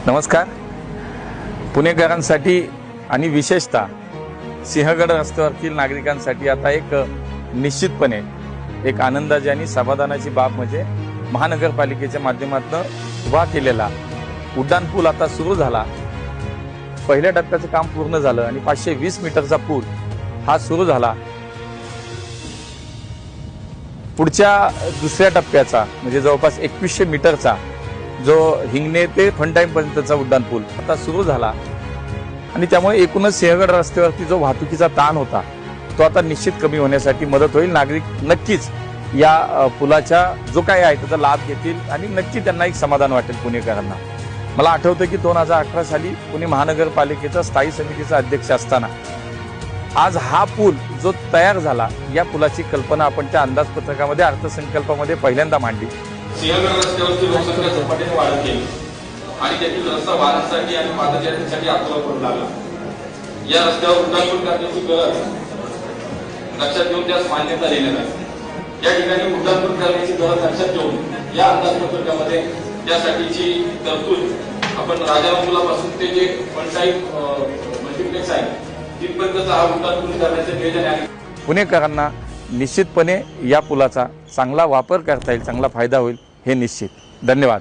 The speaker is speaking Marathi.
नमस्कार. पुणेकरांसाठी आणि विशेषतः सिंहगड रस्त्यावरील नागरिकांसाठी आता एक निश्चितपणे एक आनंदाची आणि समाधानाची बाब म्हणजे महानगरपालिकेच्या माध्यमातून उभा केलेला उड्डाणपूल आता सुरू झाला. पहिल्या टप्प्याचं काम पूर्ण झालं आणि 520 मीटरचा पूल हा सुरू झाला. पुढच्या दुसऱ्या टप्प्याचा म्हणजे जवळपास 2100 मीटरचा जो हिंगणे ते फंटाईम पर्यंतचा उड्डाणपूल आता सुरू झाला आणि त्यामुळे एकूणच सिंहगड रस्त्यावरती जो वाहतुकीचा ताण होता तो आता निश्चित कमी होण्यासाठी मदत होईल. नागरिक नक्कीच या पुलाच्या जो काय आहे त्याचा लाभ घेतील आणि नक्की त्यांना एक समाधान वाटेल पुणेकरांना. मला आठवतं की 2018 साली पुणे महानगरपालिकेचा स्थायी समितीचा अध्यक्ष असताना आज हा पूल जो तयार झाला या पुलाची कल्पना आपण त्या अंदाजपत्रकामध्ये अर्थसंकल्पामध्ये पहिल्यांदा मांडली. सिंहगड रस्त्यावरची लोकसंख्या झपाट्याने वाढत गेली आणि त्यातील रस्ता वाहनांसाठी आणि पादचाऱ्यांसाठी अकोला पडू लागला. या रस्त्यावर उड्डाणपूल करण्याची गरज लक्षात घेऊन त्यास मान्यता देण्यात आली. या ठिकाणी उड्डाणपूल करण्याची गरज लक्षात घेऊन या अंदाजपत्रकामध्ये त्यासाठीची तरतूद आपण राजाराम पुलापासून ते जे फंटाईम मल्टिप्लेक्स आहे तिथपर्यंतचा हा उड्डाणपूल करण्याचे नियोजन आहे. पुणेकरांना निश्चितपणे या पुलाचा चांगला वापर करता येईल, चांगला फायदा होईल हे निश्चित. धन्यवाद.